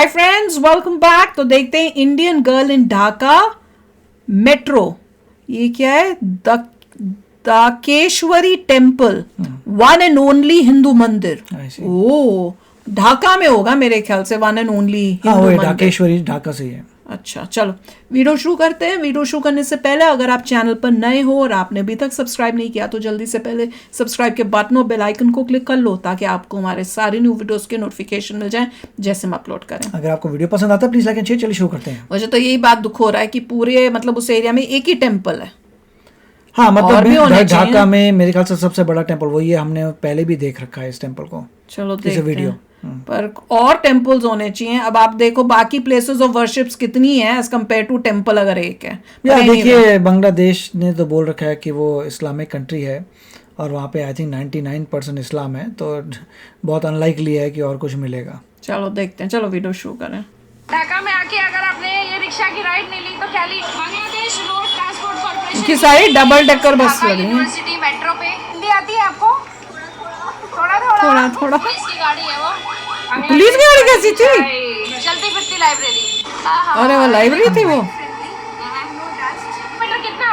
Hi friends, welcome back. तो देखते हैं Indian girl in Dhaka metro. ये क्या है? Dhakeshwari temple, one and only Hindu मंदिर। ओ, ढाका में होगा मेरे ख्याल से वन एंड ओनली हिंदू मंदिर। ढाकेश्वरी ढाका से ही है। अच्छा, चलो वीडियो शुरू करते हैं। वीडियो शुरू करने से पहले अगर आप चैनल पर नए हो और आपने अभी तक सब्सक्राइब नहीं किया तो जल्दी से पहले सब्सक्राइब के बटन और बेल आइकन को क्लिक कर लो ताकि आपको हमारे सारे न्यू वीडियोस के नोटिफिकेशन मिल जाएं जैसे हम अपलोड करें। अगर आपको वीडियो पसंद आता है प्लीज लाइक एंड शेयर। चलिए शुरू करते हैं। मुझे तो यही बात दुख हो रहा है कि पूरे मतलब उस एरिया में एक ही टेम्पल है। हाँ, मतलब ढाका में मेरे ख्याल से सबसे बड़ा टेम्पल वही है। हमने पहले भी देख रखा है इस टेम्पल को। चलो देखते हैं। पर और टेम्पल्स होने चाहिए। अब आप देखो बाकी प्लेसेस ऑफ वर्शिप्स कितनी है एज कम्पेयर टू टेम्पल अगर एक है। देखिए, बांग्लादेश ने तो बोल रखा है कि वो इस्लामिक कंट्री है और वहाँ पे आई थिंक 99% इस्लाम है, तो बहुत अनलाइकली है कि और कुछ मिलेगा। चलो देखते हैं, चलो वीडियो शुरू करें। ढाका में आके अगर आपने ये रिक्शा की राइड नहीं ली तो क्या ली? बांग्लादेश रोड ट्रांसपोर्ट कॉर्पोरेशन इनकी सारी डबल डेकर बस लगी है। यूनिवर्सिटी मेट्रो पे हिंदी आती है आपको? थोड़ा पुलिस की गाड़ी है वो। पुलिस की गाड़ी कैसी थी? चलती फिरती लाइब्रेरी। अरे वो लाइब्रेरी थी वो। मीटर कितना?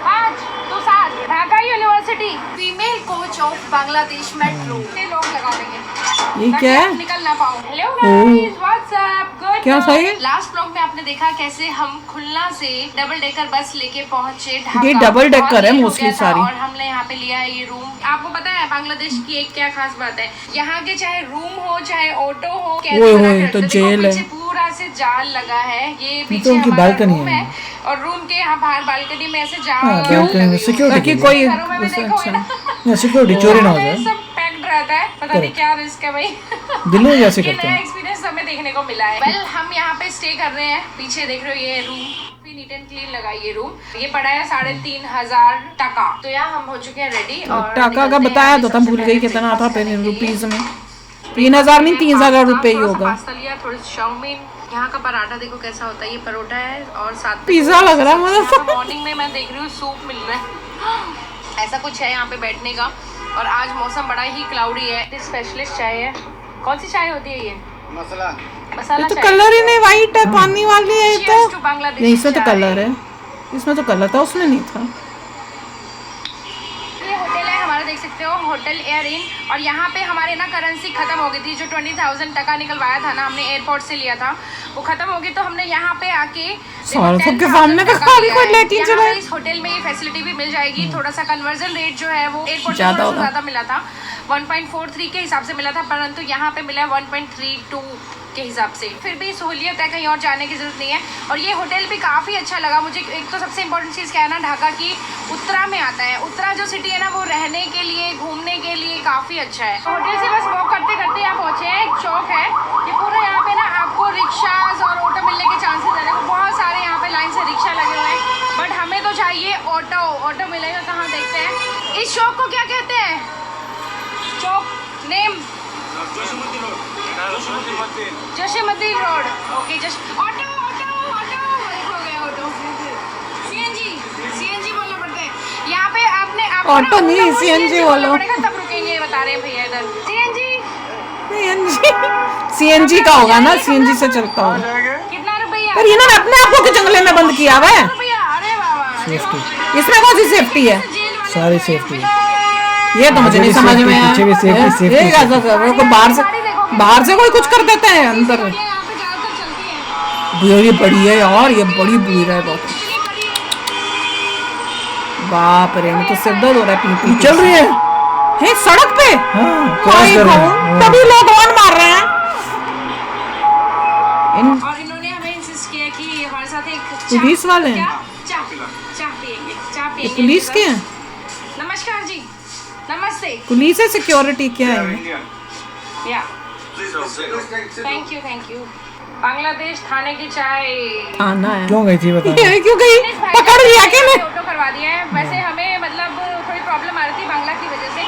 5 तो 7। Dhaka university female coach of Bangladesh metro. ये लोग लगा देंगे ये क्या है? निकल ना पाऊं। Hello guys, what's up? Good. क्या सही है? लास्ट ब्लॉग में आपने देखा कैसे हम खुलना से डबल डेकर बस लेके पहुंचे ढाका। ये डबल डेकर है मोस्टली सारी। और हमने यहाँ पे लिया है ये रूम। आपको पता है बांग्लादेश की एक क्या खास बात है? यहाँ के चाहे रूम हो चाहे ऑटो हो, तो जेल है। पीछे पूरा से जाल लगा है। ये पीछे उनकी हमारा बालकनी रूम है और रूम के यहाँ बाहर बालकनी में ऐसे जाल सिक्योरिटी कोई घरों में भी देखोगे ना, सिक्योरिटी चोरी ना हो जाए। सब पैक्ड रहता है। पता नहीं क्या रिस्क है भाई। दिल्ली में जैसे ये करते नया हैं। एक्सपीरियंस हमें देखने को मिला है। वेल, हम यहाँ पे स्टे कर रहे हैं। पीछे देख रहे हो ये रूम काफी नीट एंड क्लीन लगा ये रूम। ये पड़ा है 3,500 टका। तो यहाँ हम हो चुके हैं रेडी और टाका का बताया तो तब भूल गई कितना था रुपीज में। 3,000 नहीं 3,000 रुपए ही होगा। पास्ता लिया, थोड़ी चाउमीन। यहाँ का पराठा देखो कैसा होता है। ये परोठा है और साथ में पिज्जा लग रहा है मुझे। मॉर्निंग में मैं देख रही हूँ सूप मिल रहा है। ऐसा कुछ है यहाँ पे बैठने का। और आज मौसम बड़ा ही क्लाउडी है। स्पेशलिस्ट चाय है। कौन सी चाय होती है ये? मसाला तो चाय। कलर ही नहीं, वाइट है, पानी वाली है। Cheers to बांग्लादेशी नहीं, इसमें तो चाय। कलर है। इसमें तो कलर था, उसमें नहीं था। ये होटल है हमारा, देख सकते हो, होटल एयर इन। और यहाँ पे हमारे ना करेंसी खत्म हो गई थी। जो 20,000 टका निकलवाया था ना हमने एयरपोर्ट से लिया था, वो खत्म हो गई। तो हमने यहाँ पे आके सबके सामने का खाली कोई लेके चला। इस होटल में ये फैसिलिटी भी मिल जाएगी। थोड़ा सा कन्वर्जन रेट जो है वो एयरपोर्ट से ज्यादा थोड़ा सा होगा। ज्यादा मिला था। 1.43 के हिसाब से मिला था, परंतु यहाँ पे मिला 1.32 के हिसाब से। फिर भी सहूलियत है, कहीं और जाने की जरूरत नहीं है। और ये होटल भी काफ़ी अच्छा लगा मुझे। एक तो सबसे इम्पोर्टेंट चीज़ क्या है ना, ढाका की उत्तरा में आता है। उत्तरा जो सिटी है ना, वो रहने के लिए घूमने के लिए काफ़ी अच्छा है। होटल से बस वॉक करते करते यहाँ पहुँचे हैं। एक चौक है, ये पूरा यहाँ पे ना आपको रिक्शाज और ऑटो मिलने के चांसेस है। बहुत सारे यहाँ पे लाइन से रिक्शा लगे हुए हैं, बट हमें तो चाहिए ऑटो। ऑटो मिलेगा कहाँ देखते हैं। इस चौक को क्या कहते हैं? चौक नेम जोशीमद्दीन रोड। ओके, ऑटो हो गया ऑटो। सीएनजी बोलना पड़ता है यहाँ पे। आपको ऑटो नहीं, सीएनजी बोलो। तब रुकेंगे, बता रहे हैं भैया इधर। सीएनजी का होगा ना, सीएनजी से चलता होगा। कितना रुपया? पर इन्होंने अपने आप को जंगले में बंद किया हुआ है। अरे बाबा, सेफ्टी, इसमें कौन सी सेफ्टी है? सारी सेफ्टी। ये तो मुझे नहीं समझ में आया। पीछे भी सेफ्टी, ये कैसा कर रहे हो? बाहर से कोई कुछ कर देते हैं अंदर। यहाँ पे ज्यादातर चलती है। ये बड़ी है यार, ये बड़ी बुरी है बहुत। बाप रे, मैं तो सिर दर्द हो रहा है। पी चल रही है सड़क पे। हाँ, क्रॉस कर रहे हैं। तभी लोग हॉर्न मार रहे हैं। और इन्होंने हमें इंसिस्ट किया कि हमारे साथ एक पुलिस वाले हैं? चाय पिएंगे। ये पुलिस के हैं? नमस्कार जी, नमस्ते। पुलिस है, सिक्योरिटी क्या है? या थैंक यू। बांग्लादेश थाने की चाय। थाना है? क्यों गई थी बता। क्यों गई? पकड़ लिया क्या? ऑटो करवा दिया है। वैसे हमें मतलब थोड़ी प्रॉब्लम आ रही थी बांग्ला की वजह से,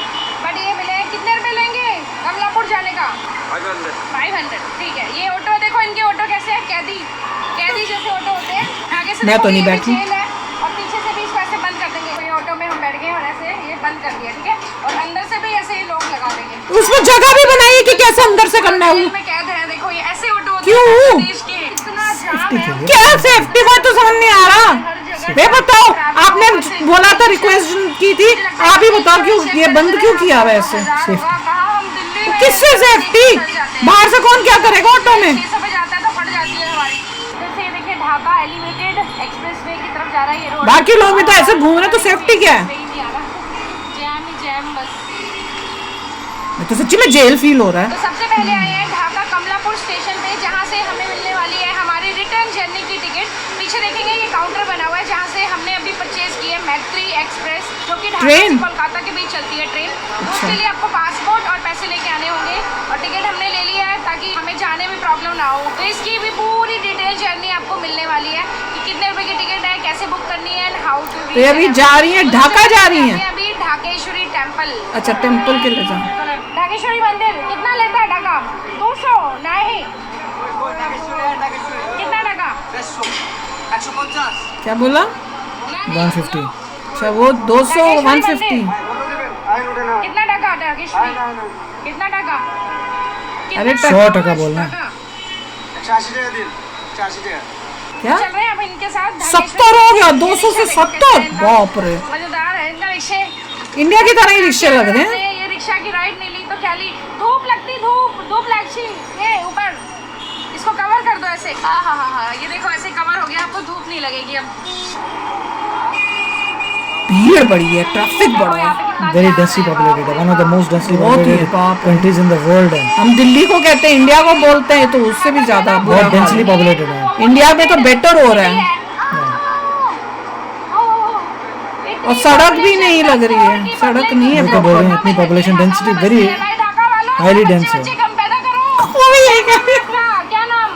बट ये मिले। कितने रुपए लेंगे कमलापुर जाने का? 500। ठीक है। ये ऑटो देखो, इनके ऑटो कैसे है, कैदी जैसे ऑटो होते हैं। आगे से मैं तो नहीं ये बैठी। जेल है और पीछे से भी इसको ऐसे बंद कर देंगे। ये ऑटो में हम बैठ गए और ऐसे ये बंद कर दिया, ठीक है। और अंदर से भी ऐसे ही लॉक लगा देंगे। उसमें जगह भी बनाई है कि कैसे अंदर से करना है। जेल में कैद है, देखो ये ऐसे ऑटो क्यों? देश के इतना जाम है। क्या सेफ्टी का तो समझ नहीं आ रहा। ये बताओ, आपने बोला था, रिक्वेस्ट की थी, आप ही बताओ क्यों ये बंद क्यों किया हुआ ऐसे? किससे सेफ्टी? बाहर से कौन क्या करेगा ऑटो में? 600 पे जाता है तो फट जाती है हमारी। जैसे देखिए ढाका एलिवेटेड एक्सप्रेसवे की तरफ जा रहा है ये रोड। बाकी लोग भी तो ऐसे घूम रहे, तो सेफ्टी क्या है? जैम ही जैम बस। तो सच्ची में जेल फील हो रहा है। तो सबसे पहले आए हैं ढाका कमलापुर स्टेशन पे, जहाँ से हमें मिलने वाली है हमारी रिटर्न जर्नी की टिकट। पीछे देखेंगे ये काउंटर बना हुआ है जहाँ से हमने अभी परचेज की है मैत्री एक्सप्रेस, जो कि ढाका ट्रेन? से कोलकाता के बीच चलती है ट्रेन। उसके लिए आपको पासपोर्ट और पैसे लेके आने होंगे, और टिकट हमने ले लिया है ताकि हमें जाने में प्रॉब्लम ना हो। तो इसकी भी पूरी डिटेल जर्नी आपको मिलने वाली है कि कितने रुपए की टिकट है, कैसे बुक करनी है, हाउ टू। तो ये अभी जा रही है, ढाका जा रही है? अभी ढाकेश्वरी टेम्पल। अच्छा, टेम्पल के लिए जाना। ढाकेश्वरी मंदिर कितना लेता है ढाका? 200 नहीं, कितना ढाका? क्या बोला? 150। अच्छा, वो 200 150। कितना ढाका ढाकेश्वरी? कितना ढाका? अरे 100 टका बोलना है। क्या चल रहे हैं अब इनके साथ। 70 हो गया? 200 से 70? बाप रे, मजेदार है इनका रिक्शे। इंडिया की तरह ही रिक्शे लग रहे हैं। ये रिक्शा की राइड नहीं ली तो क्या ली? धूप लगती, धूप लगती। ये ऊपर इसको कवर कर दो ऐसे। हाँ, ये देखो ऐसे कवर हो गया, आपको धूप नहीं लगेगी अब। भीड़ बड़ी है, ट्रैफिक बड़ा है। वेरी डेंसली पॉपुलेटेड है, one of the most densely बहुत ही, पॉपुलेटेड बाप रे। कंट्रीज इन द वर्ल्ड है। हम दिल्ली को कहते हैं, इंडिया को बोलते हैं, तो उससे भी ज्यादा बुरा बहुत हाल डेंसली है। पॉपुलेटेड है। इंडिया में तो बेटर हो रहा है, और सड़क भी नहीं लग रही है, सड़क नहीं है मैं तो बोल रहे हैं इतनी population density very highly dense है। वो भी यही कह रही है। क्या नाम?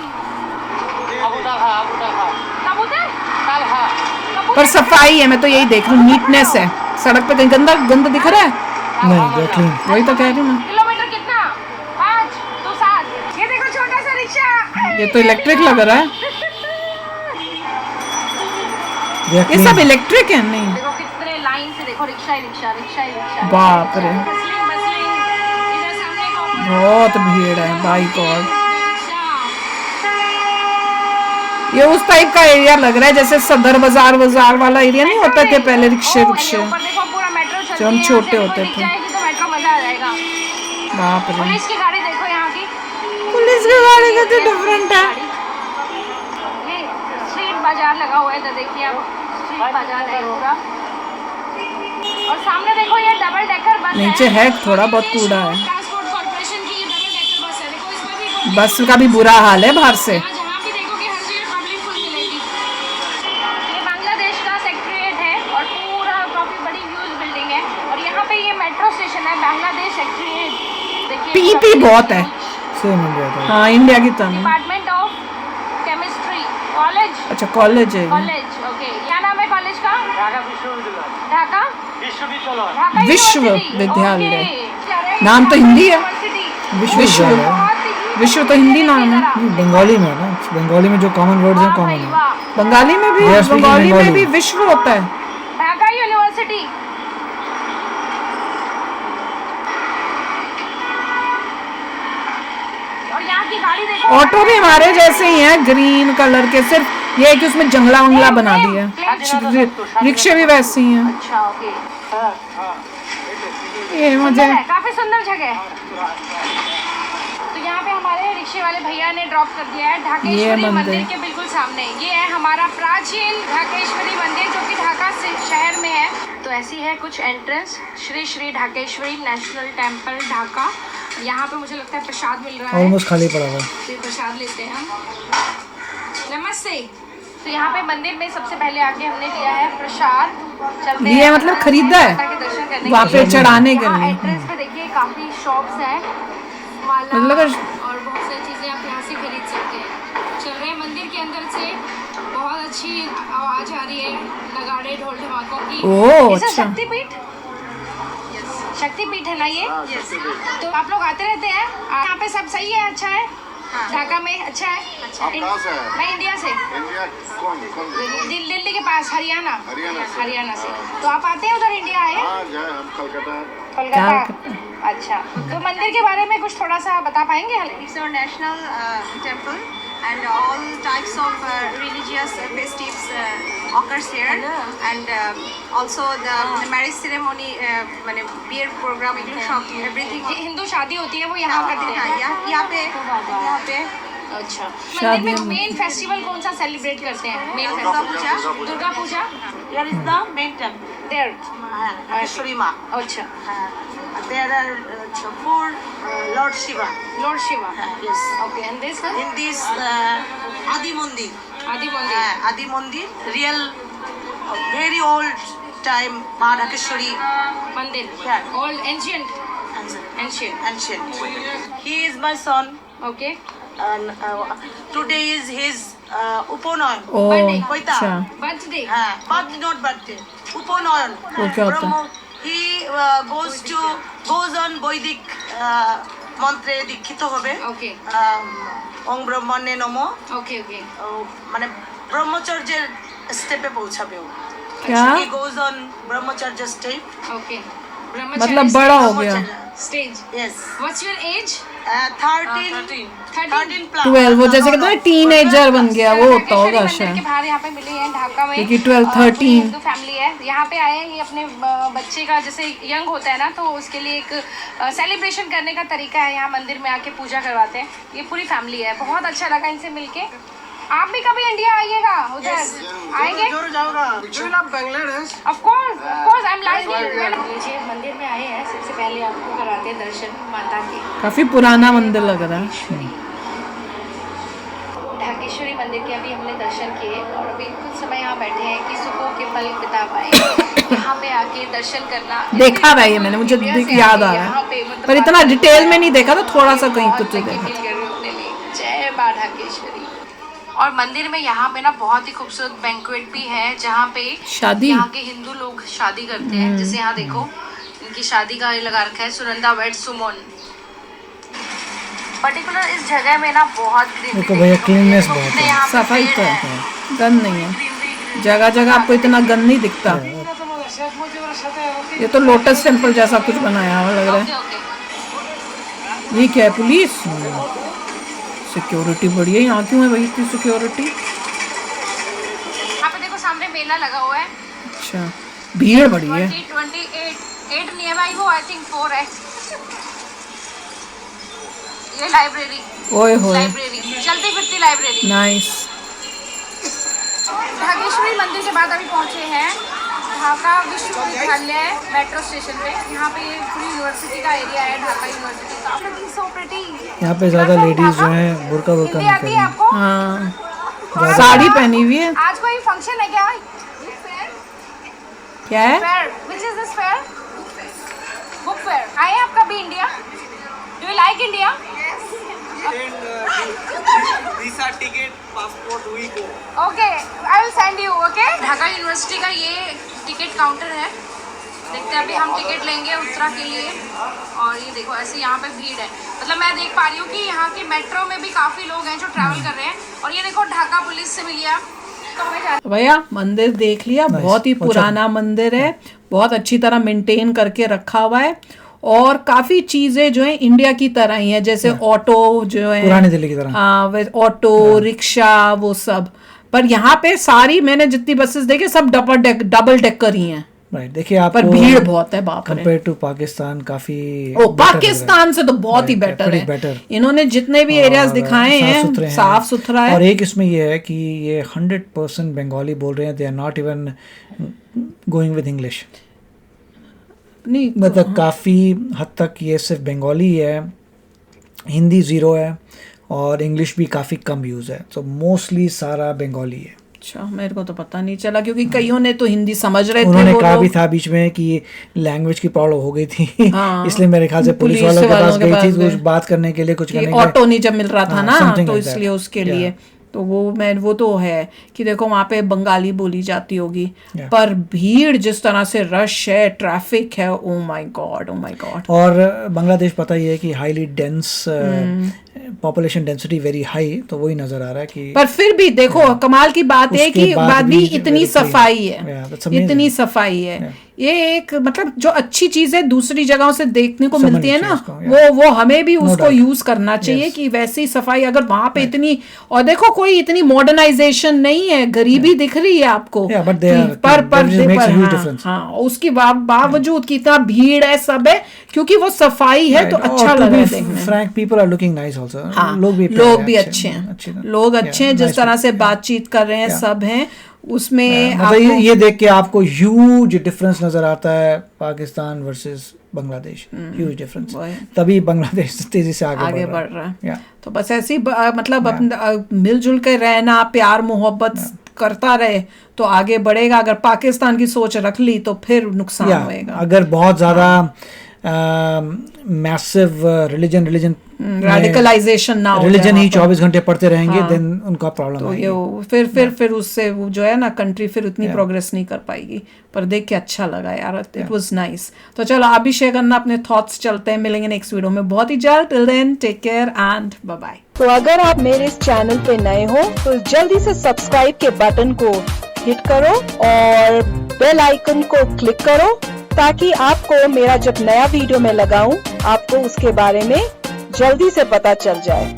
पर सफाई है, मैं तो यही देख रही हूँ, नीटनेस है। सड़क पे कहीं गंदा दिख रहा है? नहीं, दे क्लीन। वही तो कह रही हूँ मैं। किलोमीटर कितना? 5 तो 7। ये देखो छोटा सा रिक्शा। ये तो इलेक्ट्रिक लग रहा है। ये सब इलेक्ट्रिक है? नहीं, देखो कितने लाइन से, देखो रिक्शा ही रिक्शा। बाप रे, मसलिन इधर सामने को बहुत भीड़ है, बाई गॉड। ये उस टाइप का एरिया लग रहा है जैसे सदर बाजार वाला एरिया नहीं होता थे पहले, रिक्शे ऊपर देखो पूरा मेट्रो चलती जब हम है, छोटे यहाँ से होते ऊपर थे। जाएगी तो मेट्रो मजा आ जाएगा। बाप रे, पुलिस की गाड़ी देखो यहाँ की। पुलिस की गाड़ी का तो डिफरेंट है। ये स्ट्रीट बाजार लगा हुआ है, तो देखिए आप, स्ट्रीट बाजार है पूरा। और सामने देखो ये डबल डेकर बस है। नीचे है थोड़ा बहुत कूड़ा है। ट्रांसपोर्ट कॉर्पोरेशन की ये डबल डेकर बस है। देखो इसमें भी बस का भी बुरा हाल है बाहर से। जहाँ भी देखोगे हर जगह पब्लिक फुल मिलेगी। ये बांग्लादेश का सेक्रेटरीट है और पूरा काफी बड़ी ह्यूज बिल्डिंग है, और यहाँ पे ये मेट्रो स्टेशन है बांग्लादेश सेक्रेटरीट। देखिए पी बहुत है। सेम इंडिया था। हाँ, इंडिया की तरह। Department of chemistry college. अच्छा, कॉलेज है ये। College, okay. क्या नाम है कॉलेज का? ढाका विश्वविद्यालय। ढाका विश्वविद्यालय। नाम तो हिंदी है। विश्व तो हिंदी नाम है। बंगाली में है ना, बंगाली में जो कॉमन वर्ड्स हैं कॉमन है। बंगाली में भी, They are speaking बंगाली में Bengali. भी विश्व होता है। ढाका यूनिवर्सिटी। और यहाँ की गाड़ी देखो। ऑटो भी हमारे जैसे ही है, ग्रीन कलर के, सिर्फ ये है कि उसमें जंगला वंगला बना दिया है। रिक्शे भी वैसे ही हैं। अच्छा, ओके। ये मुझे काफी सुंदर जगह है। तो यहाँ पे हमारे रिक्शे वाले भैया ने ड्रॉप कर दिया है ढाकेश्वरी मंदिर के बिल्कुल सामने। ये है हमारा प्राचीन ढाकेश्वरी मंदिर, जो कि ढाका शहर में है। तो ऐसी है कुछ entrance, Shri Shri Dhakeshwari national temple Dhaka. यहाँ पे मुझे लगता है प्रसाद मिल रहा है। ऑलमोस्ट खाली पड़ा हुआ है। फिर प्रसाद लेते हैं हम। नमस्ते। तो यहाँ पे मंदिर में सबसे पहले आके हमने लिया है प्रसाद। चलते लिए हैं मतलब खरीदा है माता के दर्शन करने वहाँ के लिए। पे चढ़ाने के यहाँ लिए। एंट्रेंस पे देखिए काफी शॉप्स हैं, माला मतलब और बहुत सारी चीजें आप यहाँ से खरीद सकते हैं। चल रहे हैं मंदिर के अंदर से, बहुत अच्छी आवाज आ रही है नगाड़े ढोल ढमाकों की। ओह, इसे अच्छा। शक्तिपीठ, शक्तिपीठ है ना ये? तो आप लोग आते रहते हैं यहाँ पे? सब सही है, अच्छा है ढाका में? अच्छा है। आप कहाँ से हैं? मैं इंडिया से। इंडिया कौन दिल्ली के पास, हरियाणा। हरियाणा से। तो आप आते हैं उधर, इंडिया आए? हाँ जाए हम कलकत्ता। कोलकाता। अच्छा, तो मंदिर के बारे में कुछ थोड़ा सा बता पाएंगे? It's our national temple and all types of religious festives occurs here, and also the marriage ceremony, মানে বিয়ের program এগুলো সব everything हिंदू शादी होती है वो यहाँ करते हैं। यहाँ पे अच्छा, मंदिर में मेन फेस्टिवल कौन सा सेलिब्रेट करते हैं? Main festival Durga Puja. here is the main temple, there Ashwari Ma. अच्छा, There are four Lord Shiva. Lord Shiva. Yes. Okay, and this In this Adi Mandir. आदि मंदिर। Adi Mandir, real, very old time Ma Dhakeshwari mandir Yeah. Old ancient ancient. ancient. He is my son, okay, and today is his Uponayan. ओ Koita. अच्छा birthday. But not birthday. Uponayan. वो क्या होता है? He goes on Vedic মন্ত্রে দীক্ষিত হবে। Okay ওং ব্রহ্মণ্যে নমঃ, ओके ओके, মানে ব্রহ্মচর্যের স্টেপে পৌঁছাবে ও। क्या He goes on ब्रह्मचर्य step. ओके। मतलब बड़ा हो गया stage. Yes. What's your age? 13 plus. 12 वो जैसे कहते हैं टीनेजर बन गया वो होता होगा मंदिर के शायद बाहर यहाँ पे मिले हैं ढाका में, क्योंकि 12, पूरी 13 हिंदू फैमिली है यहाँ पे आए हैं। ये अपने बच्चे का जैसे यंग होता है ना, तो उसके लिए एक सेलिब्रेशन करने का तरीका है, यहाँ मंदिर में आके पूजा करवाते हैं। ये पूरी फैमिली है, बहुत अच्छा लगा इनसे मिलके। आप भी कभी इंडिया आइएगा, उधर आएंगे? Of course I am like. लीजिए, मंदिर में आए हैं, सबसे पहले आपको कराते हैं दर्शन माता के। काफी पुराना मंदिर लग रहा है ढाकेश्वरी मंदिर के अभी हमने दर्शन किए और अभी कुछ समय यहाँ बैठे हैं कि सुखों के पल बिता पाए। यहाँ पे आके दर्शन करना देखा हुआ है ये मैंने, मुझे याद आ रहा है पर इतना डिटेल में नहीं देखा था, थोड़ा सा कहीं कुछ देखा था। जय माँ ढाकेश्वरी। और मंदिर में यहाँ पे ना बहुत ही खूबसूरत बैंक्वेट भी है, जहाँ पे शादी? यहाँ के हिंदू लोग शादी करते हैं। जैसे यहाँ देखो, इनकी शादी का ये लगा रखा है, सुनंदा वेड सुमन। पर्टिकुलर इस जगह में ना बहुत देखो भैया, cleanliness बहुत है। सफाई तो है, गंद नहीं है, जगह जगह आपको इतना गंद नहीं दिखता। ये तो लोटस टेम्पल जैसा कुछ बनाया हुआ लग रहा है। ये क्या है? पुलिस सिक्योरिटी बड़ी है यहाँ, क्यों है भाई इतनी सिक्योरिटी? यहाँ पे देखो सामने मेला लगा हुआ है। अच्छा, भीड़ बड़ी है। 28 नियर बाई हो, आई थिंक 4 है। ये लाइब्रेरी, ओए होए, लाइब्रेरी चलती फिरती लाइब्रेरी। नाइस। ढाकेश्वरी मंदिर के बाद अभी पहुंचे हैं ढाका विश्वविद्यालय मेट्रो स्टेशन पे। यहाँ पे पूरी यूनिवर्सिटी का एरिया है, ढाका यूनिवर्सिटी का। So pretty. यहाँ पे ज्यादा लेडीज जो हैं बुर्का हिंदी नहीं आती कर है रही। आपको? हाँ, साड़ी पहनी हुई है। आज कोई फंक्शन है क्या? क्या है? Fair, which is this fair? Book fair. आए आप कभी India? Do you like India? Visa ticket passport हुई को okay, I will send you. Okay, Dhaka university का ये टिकट काउंटर है। देखते हैं, अभी हम टिकट लेंगे उत्तरा के लिए। और ये देखो ऐसे यहाँ पे भीड़ है, मतलब मैं देख पा रही हूँ कि यहाँ की मेट्रो में भी काफ़ी लोग हैं जो ट्रैवल कर रहे हैं। और ये देखो ढाका पुलिस से मिली आप, तो हमें जाना। भैया मंदिर देख लिया, बहुत ही पुराना मंदिर है, बहुत अच्छी तरह मेंटेन करके रखा हुआ है। और काफी चीजें जो है इंडिया की तरह ही है, जैसे ऑटो जो है पुरानी दिल्ली की तरह। हाँ, ऑटो रिक्शा वो सब। पर यहाँ पे सारी मैंने जितनी बसेस देखे सब डबल डेकर ही हैं। राइट, देखिए आप पर भीड़ बहुत है, बाप रे। कंपेयर टू पाकिस्तान काफी ओ, पाकिस्तान से तो बहुत ही बेटर है। बेटर। इन्होंने जितने भी एरियाज दिखाए हैं साफ सुथरा है। और एक इसमें ये है कि ये 100% बंगाली बोल रहे हैं, they are not even going with English. नहीं मतलब काफ़ी हद तक ये सिर्फ बंगाली है, हिंदी ज़ीरो है और इंग्लिश भी काफ़ी कम यूज़ है, तो मोस्टली सारा बंगाली है। अच्छा, मेरे को तो पता नहीं चला क्योंकि कईयों ने तो हिंदी समझ रहे थे। उन्होंने कहा भी था बीच में कि लैंग्वेज की प्रॉब्लम हो गई थी। हाँ, इसलिए मेरे ख्याल से पुलिस वालों के पास गई थी कुछ बात करने के लिए, कुछ करने के लिए। ऑटो नहीं जब मिल रहा था हाँ, ना, तो इसलिए उसके लिए तो वो तो है कि देखो वहाँ पे बंगाली बोली जाती होगी। पर भीड़ जिस तरह से रश है, ट्रैफिक है, oh my God, oh my God. और बांग्लादेश पता ही है कि highly dense, population density very high, तो वही नजर आ रहा है कि। पर फिर भी देखो कमाल की बात है कि बाद भी इतनी सफाई है, Yeah, that's amazing. इतनी सफाई है। ये एक मतलब जो अच्छी चीज है दूसरी जगहों से देखने को समझ मिलती है ना, चीज़ को, वो हमें भी उसको doubt. यूज करना चाहिए Yes. कि वैसी सफाई अगर वहां पे इतनी, और देखो कोई इतनी मॉडर्नाइजेशन नहीं है, गरीबी दिख रही है आपको Yeah, but they कि are- पर that just makes a huge हाँ, difference. हाँ, उसकी बावजूद कि इतना भीड़ है सब है, क्योंकि वो सफाई है तो Right. अच्छा और to लग रहा है be देखने में। frank, people are looking nice also. हाँ, लोग भी अच्छे हैं, लोग अच्छे हैं, Yeah, जिस nice तरह people. से बातचीत कर रहे हैं Yeah. सब हैं उसमें मतलब आपको ये देख के आपको ह्यूज डिफरेंस नजर आता है Pakistan versus Bangladesh, huge difference. वो है। तभी बांग्लादेश तेजी से आगे बढ़ रहा है। Yeah. तो बस ऐसी मतलब मिलजुल के रहना, प्यार मोहब्बत करता रहे तो आगे बढ़ेगा। अगर पाकिस्तान की सोच रख ली तो फिर नुकसान Yeah, होएगा। अगर बहुत ज्यादा मैसिव रिलीजन रेडिकलाइजेशन ना हो रिलीजन जाए ही वहाँ पर। 24 घंटे पढ़ते रहेंगे, हाँ। देन उनका प्रॉब्लम तो है। ये फिर उससे वो जो है ना कंट्री फिर उतनी प्रोग्रेस नहीं कर पाएगी। पर देख के अच्छा लगा यार, इट वाज नाइस। तो चलो आप भी शेयर करना अपने थॉट्स, चलते हैं मिलेंगे नेक्स्ट वीडियो में बहुत ही जल्द। Till then take care and bye bye. तो अगर आप मेरे इस चैनल पे नए हो तो जल्दी से सब्सक्राइब के बटन को हिट करो और बेल आइकन को क्लिक करो ताकि आपको मेरा जब नया वीडियो मैं लगाऊं आपको उसके बारे में जल्दी से पता चल जाए।